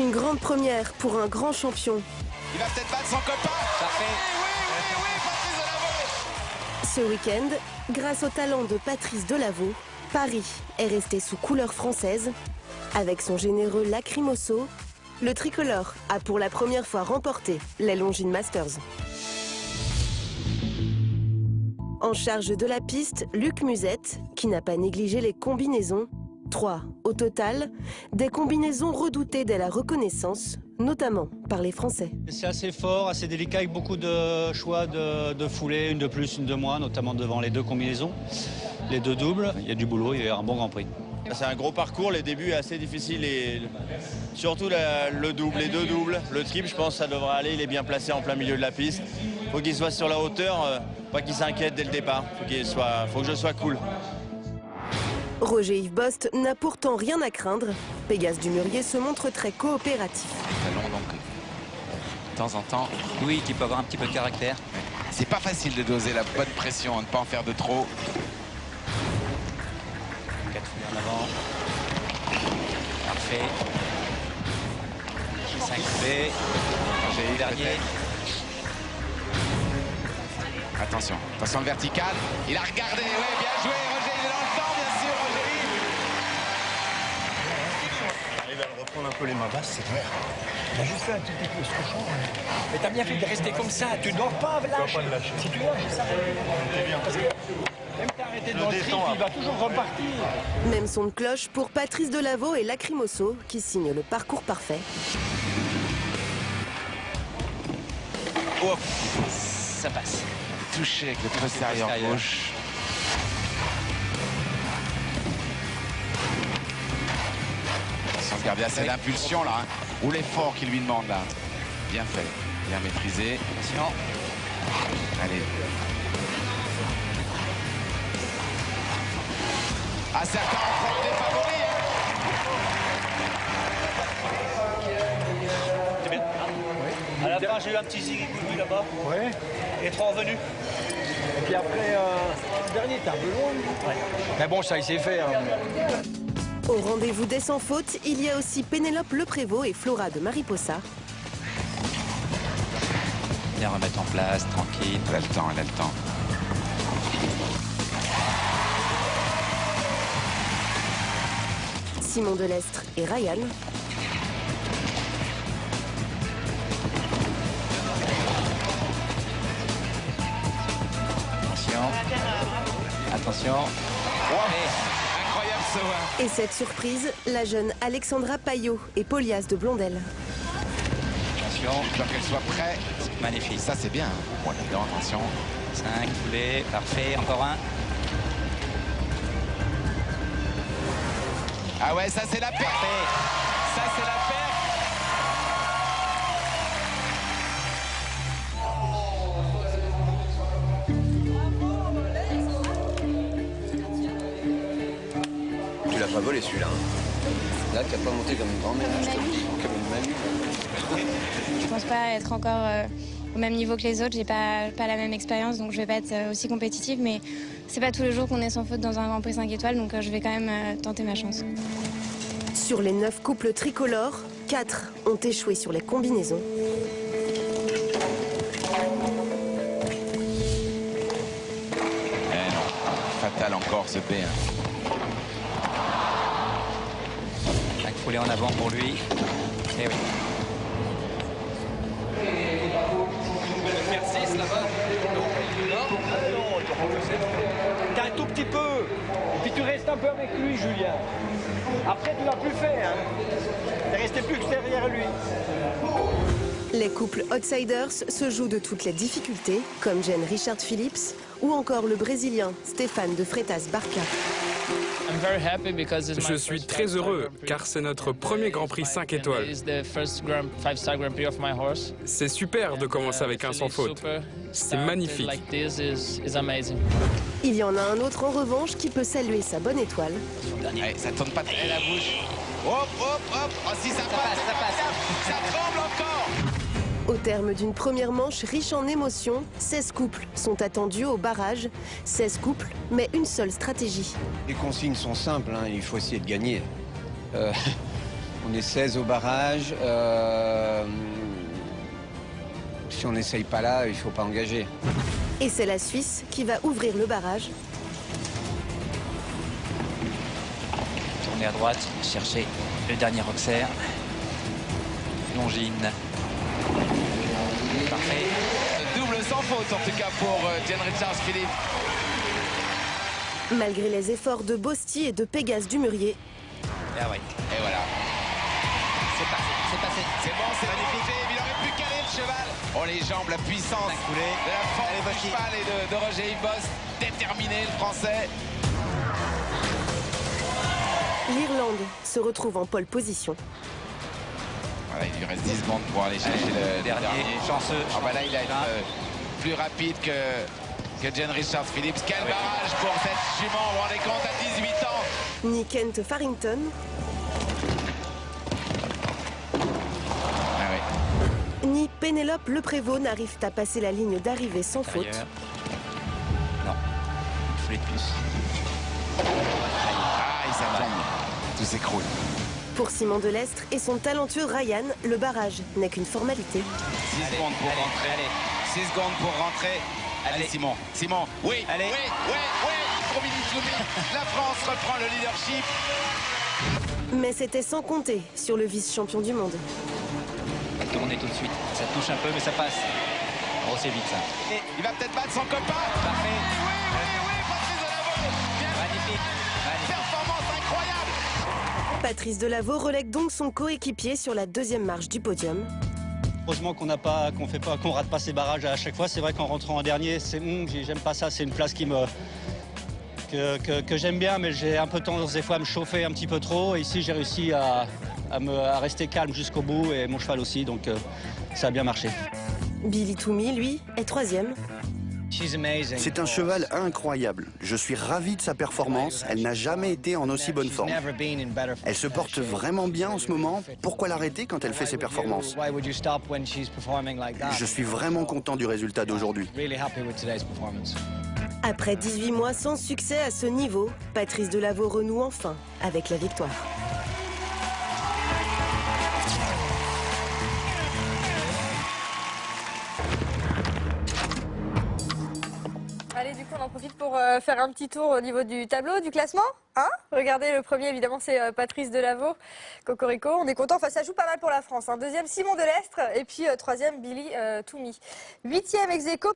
Une grande première pour un grand champion. Il va peut-être battre son copain. Parfait. Oui, Patrice Delaveau. Ce week-end, grâce au talent de Patrice Delaveau, Paris est resté sous couleur française. Avec son généreux lacrymoso, le tricolore a pour la première fois remporté les Longines Masters. En charge de la piste, Luc Musette, qui n'a pas négligé les combinaisons. 3 au total, des combinaisons redoutées dès la reconnaissance, notamment par les Français. C'est assez fort, assez délicat, avec beaucoup de choix de foulées, une de plus, une de moins, notamment devant les deux combinaisons, les deux doubles. Il y a du boulot, il y a un bon Grand Prix. C'est un gros parcours, les débuts assez difficiles et surtout le double, les deux doubles. Le triple, je pense que ça devrait aller, il est bien placé en plein milieu de la piste. Faut qu'il soit sur la hauteur, pas qu'il s'inquiète dès le départ. Faut que je sois cool. Roger-Yves Bost n'a pourtant rien à craindre. Pégase Dumurier se montre très coopératif. Talon donc, de temps en temps. Oui, qui peut avoir un petit peu de caractère. C'est pas facile de doser la bonne pression, ne pas en faire de trop. 4 foulées en avant. Parfait. 5 foulées. J'ai eu Dernier. Attention, attention le vertical. Il a regardé, ouais, bien joué, Roger, il est dans le temps, bien sûr, Roger. Il arrive à le reprendre un peu les mains basses, c'est clair. Il a juste fait un petit peu ce cochon. Mais t'as bien fait de rester comme ça, tu ne dois pas lâcher. Si tu lâches, ça va. Parce que même t'as arrêté dans le trip, il va toujours repartir. Même son de cloche pour Patrice Delaveau et Lacrymoso, qui signent le parcours parfait. Oh, Ça passe. touché avec le postérieur gauche. Attention, regardez, c'est l'impulsion là, hein, ou l'effort qu'il lui demande là. Bien fait, bien maîtrisé. Attention. Allez. Ah, certains en font des favoris. C'est bien. À la fin, j'ai eu un petit zigouille là-bas. Ouais. Et 3 revenus. Et puis après, le dernier, t'es un peu loin. Ouais. Mais bon, ça, il sait faire. Au rendez-vous des sans fautes, il y a aussi Pénélope Leprévost et Flora de Mariposa. Bien remettre en place, tranquille. Elle a le temps, elle a le temps. Simon Delestre et Ryan. Attention. Incroyable saut, hein. Et cette surprise, la jeune Alexandra Payot et Polias de Blondel. Attention. Il faut qu'elle soit prête. Magnifique. Ça, c'est bien. Bon, là-dedans, attention. 5 foulées. Parfait. Encore un. Ah ouais, ça, c'est la perte. Ça, c'est la perte. Tu l'as pas volé celui-là. Hein. Là, t'as pas monté comme une grand-mère, je te le dis, comme une mamie. Je pense pas être encore au même niveau que les autres. J'ai pas la même expérience, donc je vais pas être aussi compétitive. Mais c'est pas tous les jours qu'on est sans faute dans un Grand Prix 5 étoiles, donc je vais quand même tenter ma chance. Sur les 9 couples tricolores, 4 ont échoué sur les combinaisons. Eh non, fatal encore ce B. Hein. 5 foulées en avant pour lui. Et oui. T'as un tout petit peu. Et puis tu restes un peu avec lui, Julien. Après, tu l'as plus fait. Hein. T'es resté plus que derrière lui. Les couples outsiders se jouent de toutes les difficultés, comme gêne Richard Phillips ou encore le Brésilien Stéphane de Freitas Barca. Je suis très heureux car c'est notre premier Grand Prix 5 étoiles. C'est super de commencer avec un sans faute. C'est magnifique. Il y en a un autre en revanche qui peut saluer sa bonne étoile. Allez, ça tourne pas très la bouche. Hop, hop, hop. Oh, si ça passe, ça passe. Ça tremble encore. Au terme d'une première manche riche en émotions, 16 couples sont attendus au barrage. 16 couples, mais une seule stratégie. Les consignes sont simples, hein, il faut essayer de gagner. On est 16 au barrage. Si on n'essaye pas là, il ne faut pas engager. Et c'est la Suisse qui va ouvrir le barrage. Tourner à droite, chercher le dernier Auxerre. Longines. Parfait. Double sans faute en tout cas pour Jen Richards Philippe. Malgré les efforts de Bosti et de Pégase Dumurier. Ah ouais. Et voilà. C'est passé, c'est passé. C'est bon, c'est magnifique. Il aurait pu caler le cheval. Oh, les jambes, la puissance de la force du cheval et de Roger Imbost. Déterminé, le Français. L'Irlande se retrouve en pole position. Voilà, il lui reste 10 secondes pour aller chercher le dernier. Chanceux. Ah bah là, il a été plus rapide que Jen Richards Phillips. Quel barrage pour cette jument, vous vous rendez compte, à 18 ans. Ni Kent Farrington, Ah oui. ni Pénélope Leprévost n'arrivent à passer la ligne d'arrivée sans faute. Non. Il voulait de plus. Ah, ça tombe. Tout s'écroule. Pour Simon Delestre et son talentueux Ryan, le barrage n'est qu'une formalité. 6 secondes pour rentrer. 6 secondes pour rentrer. Allez, Simon. Simon. Oui. Allez. Oui. Pour Billy Toumi. La France reprend le leadership. Mais c'était sans compter sur le vice-champion du monde. Tourner tout de suite. Ça touche un peu, mais ça passe. Oh, c'est vite ça. Et il va peut-être battre son copain. Parfait. Oui, Patrice Delaveau. Magnifique. Performance incroyable. Patrice Delaveau relègue donc son coéquipier sur la deuxième marche du podium. Heureusement qu'on rate pas ces barrages à chaque fois. C'est vrai qu'en rentrant en dernier, j'aime pas ça. C'est une place que j'aime bien, mais j'ai un peu tendance des fois à me chauffer un petit peu trop. Et ici, j'ai réussi à rester calme jusqu'au bout et mon cheval aussi, donc ça a bien marché. Billy Toumi, lui, est troisième. C'est un cheval incroyable. Je suis ravi de sa performance. Elle n'a jamais été en aussi bonne forme. Elle se porte vraiment bien en ce moment. Pourquoi l'arrêter quand elle fait ses performances? Je suis vraiment content du résultat d'aujourd'hui. Après 18 mois sans succès à ce niveau, Patrice Delaveau renoue enfin avec la victoire. Allez, du coup, on en profite pour faire un petit tour au niveau du tableau, du classement. Hein, regardez, le premier, évidemment, c'est Patrice Delaveau, Cocorico. On est content, enfin, ça joue pas mal pour la France. Hein. Deuxième, Simon Delestre. Et puis, troisième, Billy Toumi. 8e ex aequo.